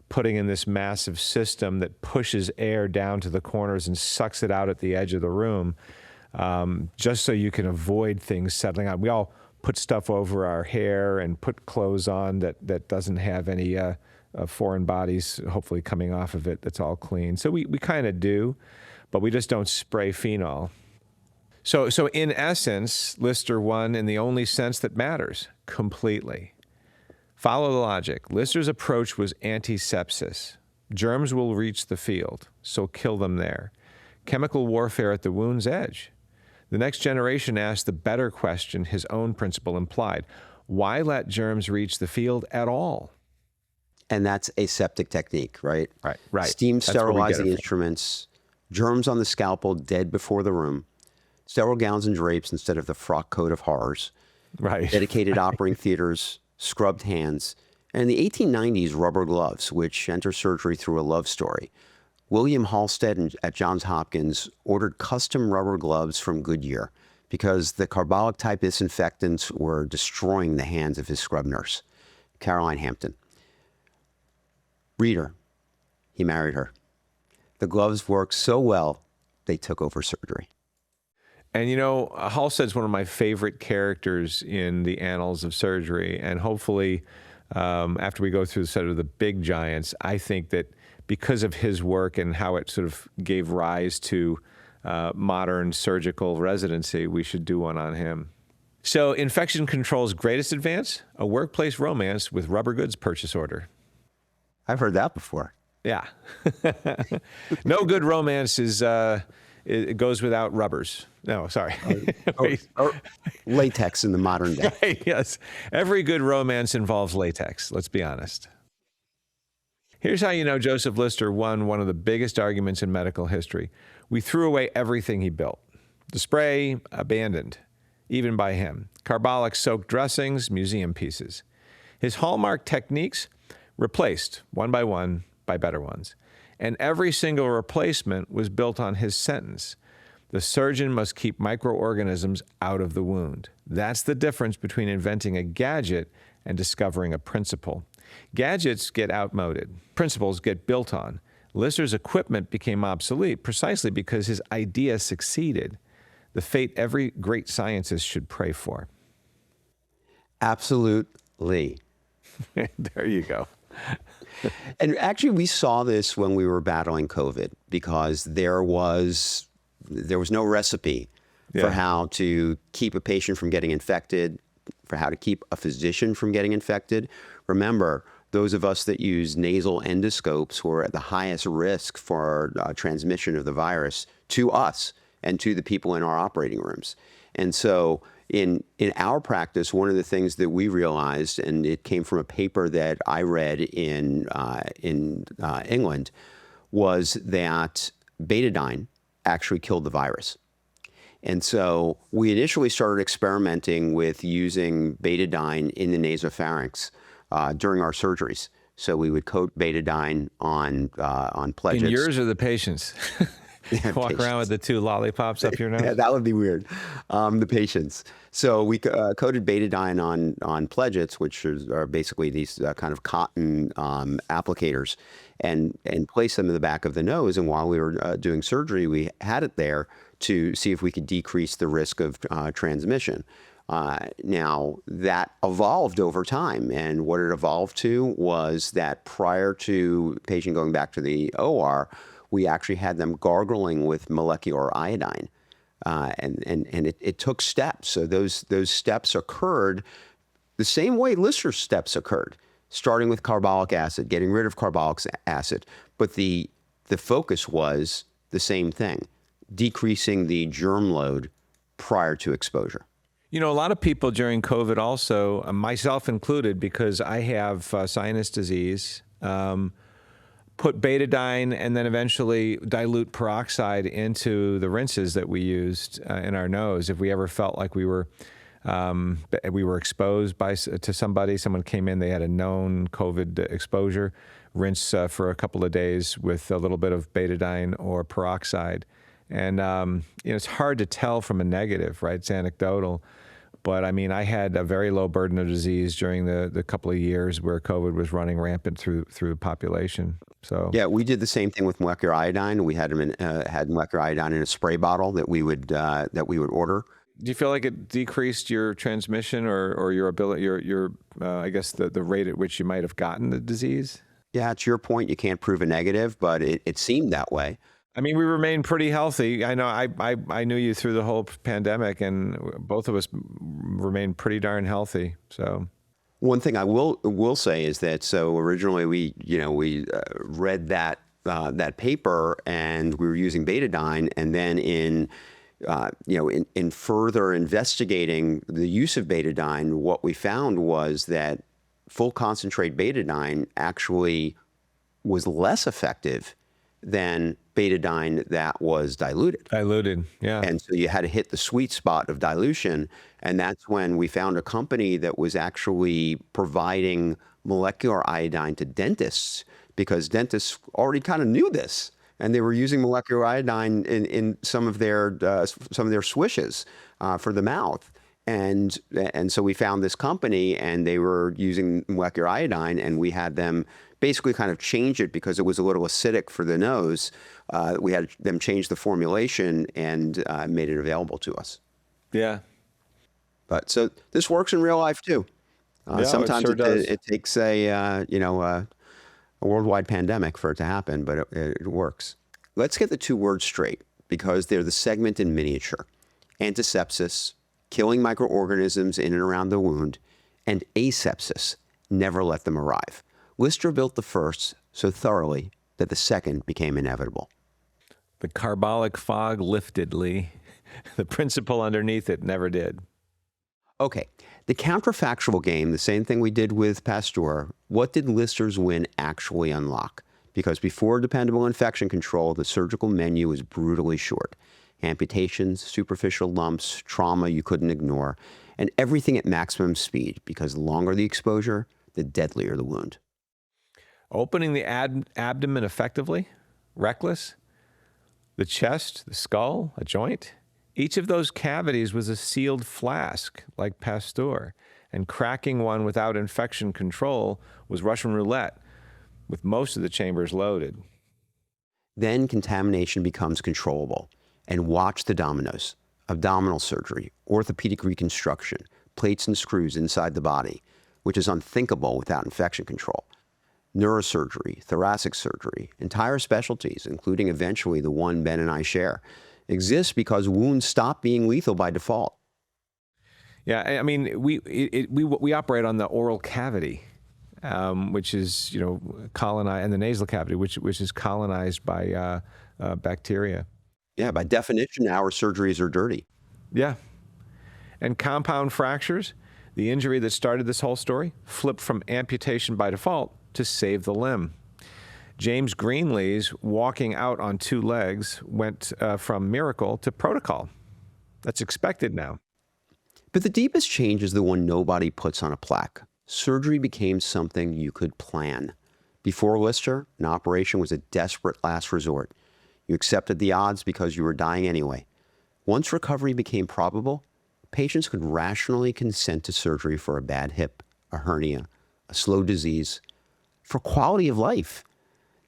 putting in this massive system that pushes air down to the corners and sucks it out at the edge of the room, just so you can avoid things settling out. We all put stuff over our hair and put clothes on that doesn't have any foreign bodies hopefully coming off of it, that's all clean. So we kind of do, but we just don't spray phenol. So in essence, Lister won in the only sense that matters, completely. Follow the logic. Lister's approach was antisepsis. Germs will reach the field, so kill them there. Chemical warfare at the wound's edge. The next generation asked the better question his own principle implied. Why let germs reach the field at all? And that's aseptic technique, right? Right. Steam sterilizing instruments, germs on the scalpel dead before the room, sterile gowns and drapes instead of the frock coat of horrors, right? Dedicated operating theaters, scrubbed hands, and in the 1890s, rubber gloves, which enter surgery through a love story. William Halstead at Johns Hopkins ordered custom rubber gloves from Goodyear because the carbolic type disinfectants were destroying the hands of his scrub nurse, Caroline Hampton. Reader, he married her. The gloves worked so well, they took over surgery. And you know, Halstead's one of my favorite characters in the annals of surgery. And hopefully, after we go through the set of the big giants, I think that because of his work and how it sort of gave rise to modern surgical residency, we should do one on him. So, infection control's greatest advance? A workplace romance with rubber goods purchase order. I've heard that before. Yeah. No good romance is... it goes without rubbers. No, sorry. Or latex in the modern day. Right, yes. Every good romance involves latex, let's be honest. Here's how you know Joseph Lister won one of the biggest arguments in medical history. We threw away everything he built. The spray, abandoned, even by him. Carbolic soaked dressings, museum pieces. His hallmark techniques, replaced one by better ones. And every single replacement was built on his sentence. The surgeon must keep microorganisms out of the wound. That's the difference between inventing a gadget and discovering a principle. Gadgets get outmoded. Principles get built on. Lister's equipment became obsolete precisely because his idea succeeded. The fate every great scientist should pray for. Absolutely. There you go. And actually, we saw this when we were battling COVID because there was no recipe for how to keep a patient from getting infected, for how to keep a physician from getting infected. Remember, those of us that use nasal endoscopes were at the highest risk for transmission of the virus to us and to the people in our operating rooms. And so in our practice, one of the things that we realized, and it came from a paper that I read in England, was that betadine actually killed the virus. And so we initially started experimenting with using betadine in the nasopharynx during our surgeries. So we would coat betadine on pledgets. In yours or the patient's? Walk around with the two lollipops up your nose? Yeah, that would be weird. The patients. So we coated betadine on pledgets, which are basically these kind of cotton applicators, and placed them in the back of the nose. And while we were doing surgery, we had it there to see if we could decrease the risk of transmission. Now, that evolved over time. And what it evolved to was that prior to the patient going back to the OR, we actually had them gargling with molecular iodine. And it took steps. So those steps occurred the same way Lister's steps occurred. starting with carbolic acid, getting rid of carbolic acid. But the focus was the same thing, decreasing the germ load prior to exposure. You know, a lot of people during COVID also, myself included, because I have sinus disease, put betadine and then eventually dilute peroxide into the rinses that we used in our nose. If we ever felt like we were exposed to somebody, someone came in, they had a known COVID exposure, rinse for a couple of days with a little bit of betadine or peroxide. And it's hard to tell from a negative, right? It's anecdotal. But I mean, I had a very low burden of disease during the couple of years where COVID was running rampant through the population. So yeah, we did the same thing with molecular iodine. We had molecular iodine in a spray bottle that we would order. Do you feel like it decreased your transmission or your ability, your I guess the rate at which you might have gotten the disease? Yeah, to your point, you can't prove a negative, but it seemed that way. I mean, we remained pretty healthy. I know I knew you through the whole pandemic, and both of us remained pretty darn healthy. So, one thing I will say is that originally we read that paper and we were using betadine, and then in further investigating the use of betadine, what we found was that full concentrate betadine actually was less effective than betadine that was diluted. Diluted, yeah. And so you had to hit the sweet spot of dilution. And that's when we found a company that was actually providing molecular iodine to dentists, because dentists already kind of knew this. And they were using molecular iodine in some of their swishes for the mouth. And so we found this company, and they were using molecular iodine, and we had them basically kind of change it because it was a little acidic for the nose. We had them change the formulation and made it available to us. Yeah. But so this works in real life too. Sometimes it takes a worldwide pandemic for it to happen, but it works. Let's get the two words straight, because they're the segment in miniature: antisepsis, killing microorganisms in and around the wound, and asepsis, never let them arrive. Lister built the first so thoroughly that the second became inevitable. The carbolic fog lifted, Lee. The principle underneath it never did. Okay, the counterfactual game, the same thing we did with Pasteur. What did Lister's win actually unlock? Because before dependable infection control, the surgical menu was brutally short. Amputations, superficial lumps, trauma you couldn't ignore, and everything at maximum speed, because the longer the exposure, the deadlier the wound. Opening the abdomen effectively, reckless. The chest, the skull, a joint. Each of those cavities was a sealed flask, like Pasteur, and cracking one without infection control was Russian roulette, with most of the chambers loaded. Then contamination becomes controllable. And watch the dominoes: abdominal surgery, orthopedic reconstruction, plates and screws inside the body, which is unthinkable without infection control. Neurosurgery, thoracic surgery, entire specialties, including eventually the one Ben and I share, exist because wounds stop being lethal by default. Yeah, I mean, we operate on the oral cavity, which is colonized, and the nasal cavity, which is colonized by bacteria. Yeah, by definition, our surgeries are dirty. Yeah. And compound fractures, the injury that started this whole story, flipped from amputation by default to save the limb. James Greenlee's walking out on two legs went from miracle to protocol. That's expected now. But the deepest change is the one nobody puts on a plaque. Surgery became something you could plan. Before Lister, an operation was a desperate last resort. You accepted the odds because you were dying anyway. Once recovery became probable, patients could rationally consent to surgery for a bad hip, a hernia, a slow disease, for quality of life.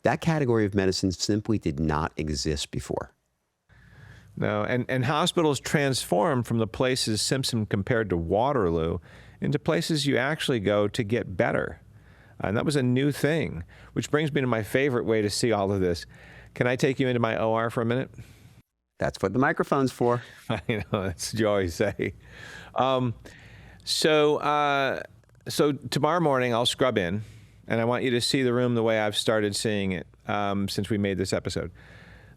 That category of medicine simply did not exist before. No, and hospitals transformed from the places Simpson compared to Waterloo into places you actually go to get better. And that was a new thing, which brings me to my favorite way to see all of this. Can I take you into my OR for a minute? That's what the microphone's for. I know, that's what you always say. So So tomorrow morning, I'll scrub in, and I want you to see the room the way I've started seeing it since we made this episode.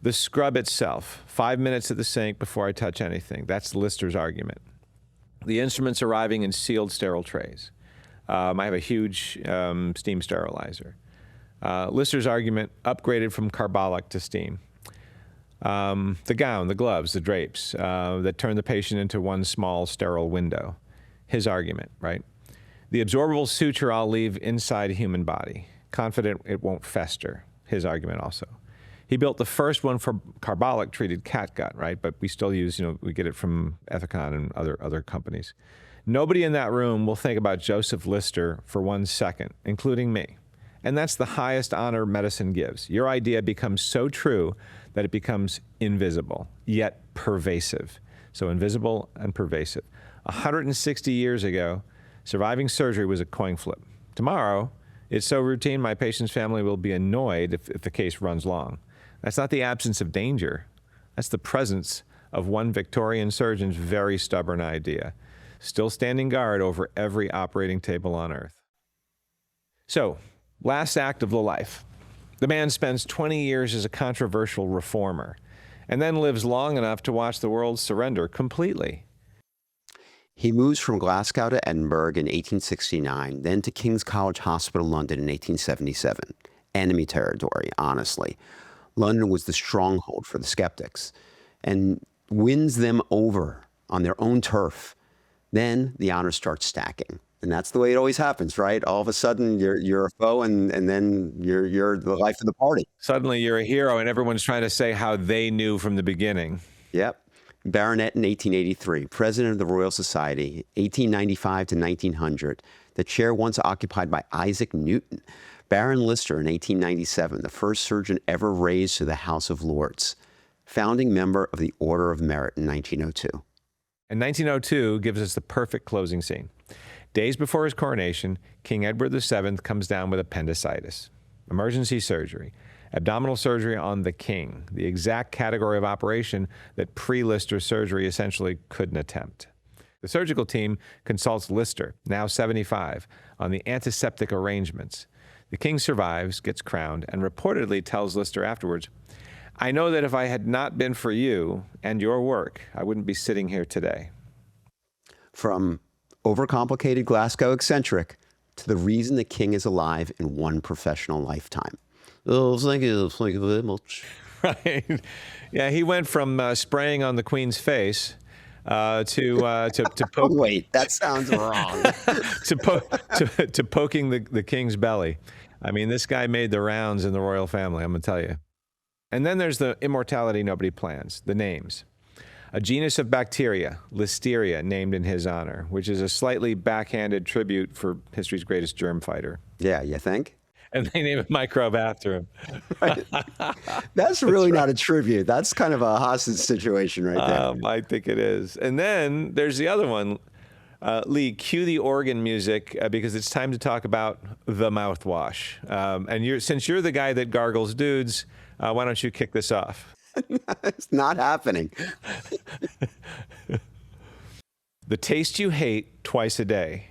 The scrub itself, 5 minutes at the sink before I touch anything. That's Lister's argument. The instruments arriving in sealed sterile trays. I have a huge steam sterilizer. Lister's argument, upgraded from carbolic to steam. The gown, the gloves, the drapes that turn the patient into one small sterile window. His argument, right? The absorbable suture I'll leave inside a human body, confident it won't fester. His argument also. He built the first one for carbolic treated catgut, right? But we still use, we get it from Ethicon and other companies. Nobody in that room will think about Joseph Lister for 1 second, including me. And that's the highest honor medicine gives. Your idea becomes so true that it becomes invisible, yet pervasive. So invisible and pervasive. 160 years ago, surviving surgery was a coin flip. Tomorrow, it's so routine my patient's family will be annoyed if the case runs long. That's not the absence of danger. That's the presence of one Victorian surgeon's very stubborn idea, still standing guard over every operating table on earth. So, last act of the life. The man spends 20 years as a controversial reformer and then lives long enough to watch the world surrender completely. He moves from Glasgow to Edinburgh in 1869, then to King's College Hospital, London in 1877. Enemy territory, honestly. London was the stronghold for the skeptics and wins them over on their own turf. Then the honors start stacking. And that's the way it always happens, right? All of a sudden, you're a foe, and then you're the life of the party. Suddenly, you're a hero, and everyone's trying to say how they knew from the beginning. Yep. Baronet in 1883, president of the Royal Society, 1895 to 1900, the chair once occupied by Isaac Newton. Baron Lister in 1897, the first surgeon ever raised to the House of Lords. Founding member of the Order of Merit in 1902. And 1902 gives us the perfect closing scene. Days before his coronation, King Edward VII comes down with appendicitis. Emergency surgery. Abdominal surgery on the king, the exact category of operation that pre-Lister surgery essentially couldn't attempt. The surgical team consults Lister, now 75, on the antiseptic arrangements. The king survives, gets crowned, and reportedly tells Lister afterwards, "I know that if I had not been for you and your work, I wouldn't be sitting here today." From overcomplicated Glasgow eccentric to the reason the king is alive in one professional lifetime. Oh, thank you very much. Right. Yeah, he went from spraying on the Queen's face to poke. Wait, that sounds wrong. to poking the king's belly. I mean, this guy made the rounds in the royal family, I'm going to tell you. And then there's the immortality nobody plans, the names. A genus of bacteria, Listeria, named in his honor, which is a slightly backhanded tribute for history's greatest germ fighter. Yeah, you think? And they name a microbe after him. Right. That's really not a tribute. That's kind of a hostage situation right there. I think it is. And then there's the other one. Lee, cue the organ music because it's time to talk about the mouthwash. And since you're the guy that gargles dudes, why don't you kick this off? It's not happening. The taste you hate twice a day.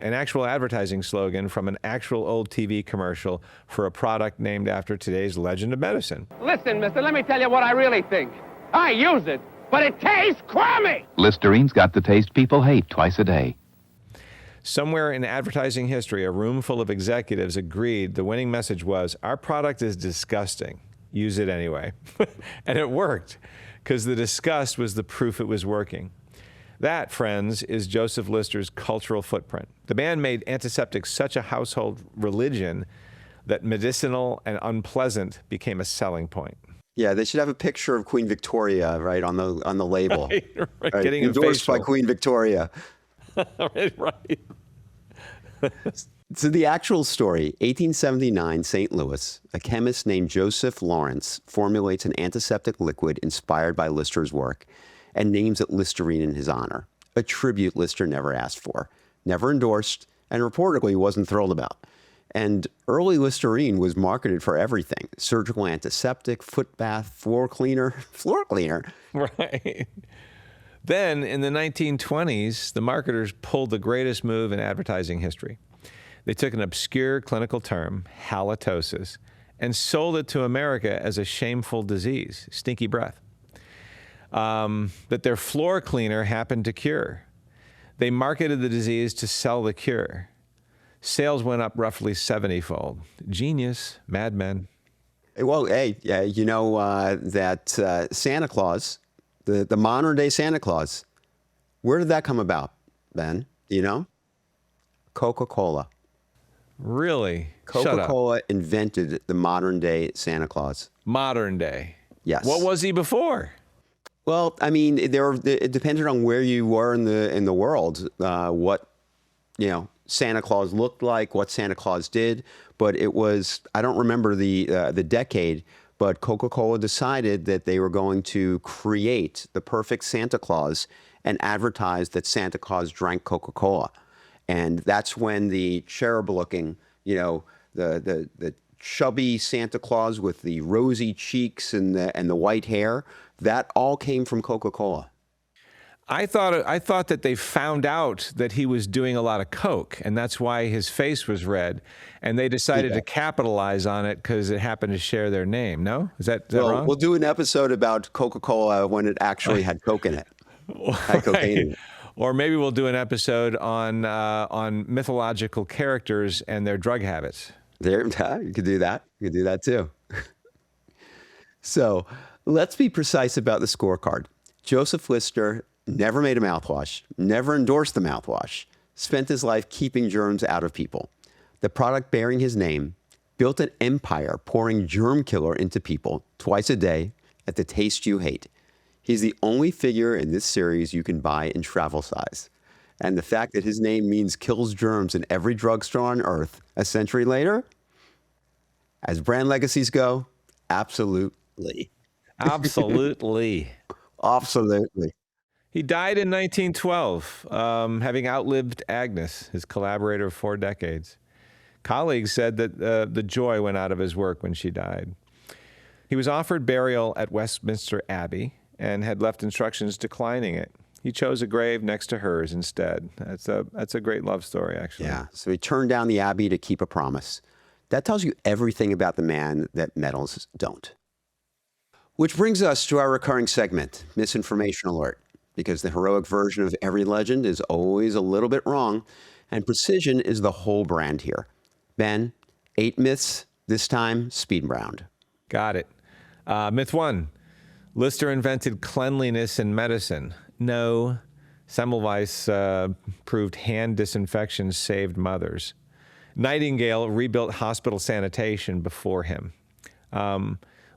An actual advertising slogan from an actual old TV commercial for a product named after today's legend of medicine. Listen, mister, let me tell you what I really think. I use it, but it tastes crummy! Listerine's got the taste people hate twice a day. Somewhere in advertising history, a room full of executives agreed the winning message was, our product is disgusting. Use it anyway. And it worked, because the disgust was the proof it was working. That, friends, is Joseph Lister's cultural footprint. The man made antiseptics such a household religion that medicinal and unpleasant became a selling point. Yeah, they should have a picture of Queen Victoria, right, on the label. Right. Right. Getting endorsed by Queen Victoria. Right. So the actual story, 1879, St. Louis, a chemist named Joseph Lawrence formulates an antiseptic liquid inspired by Lister's work and names it Listerine in his honor, a tribute Lister never asked for, never endorsed, and reportedly wasn't thrilled about. And early Listerine was marketed for everything: surgical antiseptic, foot bath, floor cleaner. Right. Then, in the 1920s, the marketers pulled the greatest move in advertising history. They took an obscure clinical term, halitosis, and sold it to America as a shameful disease, stinky breath, that their floor cleaner happened to cure. They marketed the disease to sell the cure. Sales went up roughly 70-fold. Genius, madmen. Well, hey, you know that Santa Claus, the modern day Santa Claus, where did that come about, Ben? You know? Coca-Cola. Really? Coca-Cola invented the modern day Santa Claus. Modern day. Yes. What was he before? Well, I mean, it depended on where you were in the world, what, Santa Claus looked like, what Santa Claus did. But it was, I don't remember the decade, but Coca-Cola decided that they were going to create the perfect Santa Claus and advertise that Santa Claus drank Coca-Cola. And that's when the cherub-looking, the chubby Santa Claus with the rosy cheeks and the white hair, that all came from Coca-Cola. I thought that they found out that he was doing a lot of coke, and that's why his face was red, and they decided to capitalize on it because it happened to share their name. No, is that wrong? We'll do an episode about Coca-Cola when it actually had coke in it. Had cocaine in it. Or maybe we'll do an episode on mythological characters and their drug habits. You could do that. You could do that too. So let's be precise about the scorecard. Joseph Lister never made a mouthwash, never endorsed the mouthwash, spent his life keeping germs out of people. The product bearing his name built an empire pouring germ killer into people twice a day at the taste you hate. He's the only figure in this series you can buy in travel size. And the fact that his name means kills germs in every drugstore on Earth a century later, as brand legacies go, absolutely. Absolutely. Absolutely. He died in 1912, having outlived Agnes, his collaborator of 4 decades. Colleagues said that the joy went out of his work when she died. He was offered burial at Westminster Abbey and had left instructions declining it. He chose a grave next to hers instead. That's a great love story, actually. Yeah, so he turned down the Abbey to keep a promise. That tells you everything about the man that medals don't. Which brings us to our recurring segment, Misinformation Alert, because the heroic version of every legend is always a little bit wrong, and precision is the whole brand here. Ben, 8 myths, this time speed-bound. Got it. Myth 1, Lister invented cleanliness in medicine. No. Semmelweis proved hand disinfection saved mothers. Nightingale rebuilt hospital sanitation before him.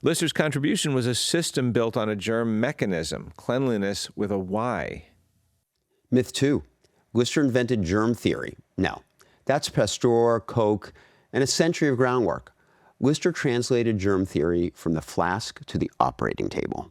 Lister's contribution was a system built on a germ mechanism, cleanliness with a Y. Myth 2, Lister invented germ theory. No, that's Pasteur, Koch, and a century of groundwork. Lister translated germ theory from the flask to the operating table.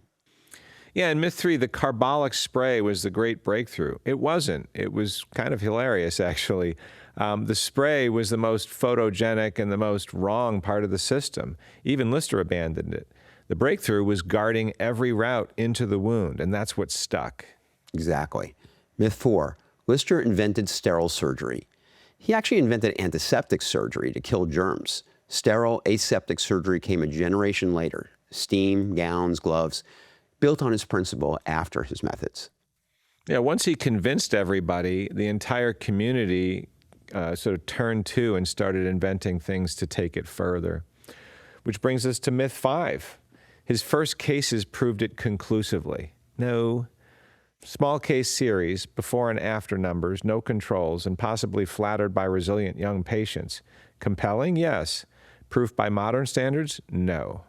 Yeah, and myth 3, the carbolic spray was the great breakthrough. It wasn't. It was kind of hilarious, actually. The spray was the most photogenic and the most wrong part of the system. Even Lister abandoned it. The breakthrough was guarding every route into the wound, and that's what stuck. Exactly. Myth 4, Lister invented sterile surgery. He actually invented antiseptic surgery to kill germs. Sterile aseptic surgery came a generation later. Steam, gowns, gloves, built on his principle after his methods. Yeah, once he convinced everybody, the entire community sort of turned to and started inventing things to take it further. Which brings us to myth 5. His first cases proved it conclusively. No. Small case series, before and after numbers, no controls, and possibly flattered by resilient young patients. Compelling? Yes. Proof by modern standards? No.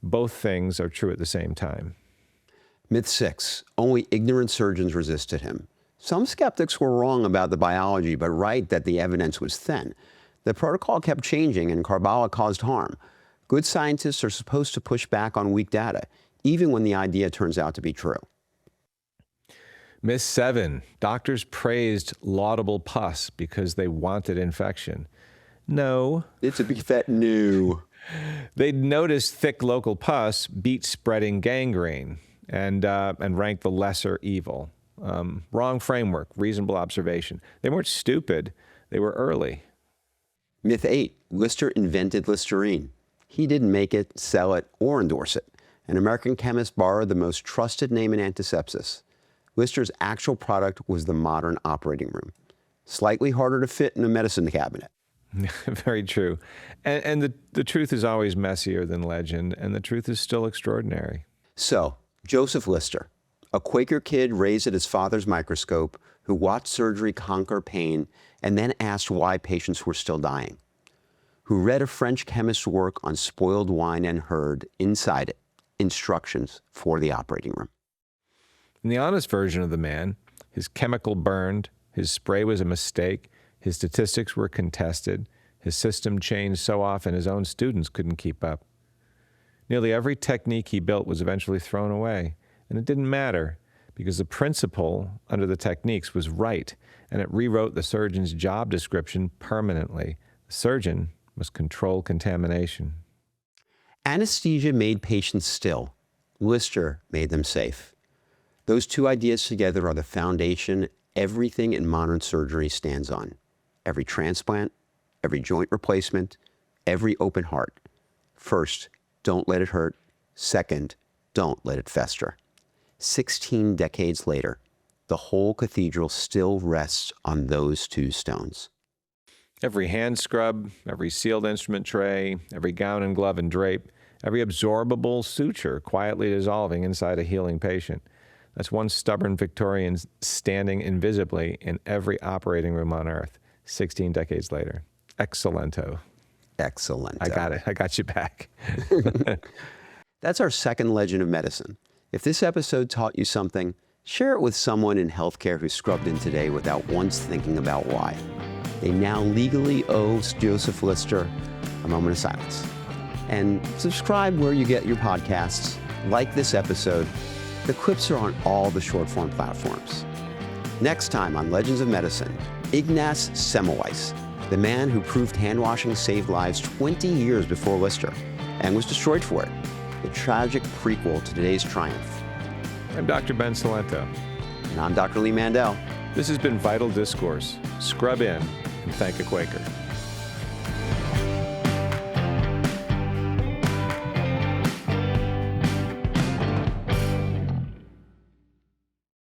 Both things are true at the same time. Myth 6, only ignorant surgeons resisted him. Some skeptics were wrong about the biology, but right that the evidence was thin. The protocol kept changing and carbolic caused harm. Good scientists are supposed to push back on weak data, even when the idea turns out to be true. Myth 7, doctors praised laudable pus because they wanted infection. No. It's a big fat no. They'd noticed thick local pus beat spreading gangrene and ranked the lesser evil. wrong framework, reasonable observation. They weren't stupid. They were early. Myth 8, Lister invented Listerine. He didn't make it, sell it, or endorse it. An American chemist borrowed the most trusted name in antisepsis. Lister's actual product was the modern operating room. Slightly harder to fit in a medicine cabinet. Very true. And the truth is always messier than legend, and the truth is still extraordinary. So, Joseph Lister, a Quaker kid raised at his father's microscope, who watched surgery conquer pain and then asked why patients were still dying, who read a French chemist's work on spoiled wine and heard, inside it, instructions for the operating room. In the honest version of the man, his chemical burned, his spray was a mistake, his statistics were contested, his system changed so often his own students couldn't keep up. Nearly every technique he built was eventually thrown away, and it didn't matter because the principle under the techniques was right, and it rewrote the surgeon's job description permanently. The surgeon must control contamination. Anesthesia made patients still. Lister made them safe. Those two ideas together are the foundation everything in modern surgery stands on. Every transplant, every joint replacement, every open heart. First, don't let it hurt. Second, don't let it fester. 16 decades later, the whole cathedral still rests on those two stones. Every hand scrub, every sealed instrument tray, every gown and glove and drape, every absorbable suture quietly dissolving inside a healing patient. That's one stubborn Victorian standing invisibly in every operating room on earth, 16 decades later. Excellento. Excellent. I got it. I got you back. That's our second legend of medicine. If this episode taught you something, share it with someone in healthcare who scrubbed in today without once thinking about why. They now legally owe Joseph Lister a moment of silence. And subscribe where you get your podcasts. Like this episode. The clips are on all the short-form platforms. Next time on Legends of Medicine, Agnes Semmelweis, the man who proved hand-washing saved lives 20 years before Lister and was destroyed for it. The tragic prequel to today's triumph. I'm Dr. Ben Cilento. And I'm Dr. Lee Mandel. This has been Vital Discourse. Scrub in and thank a Quaker.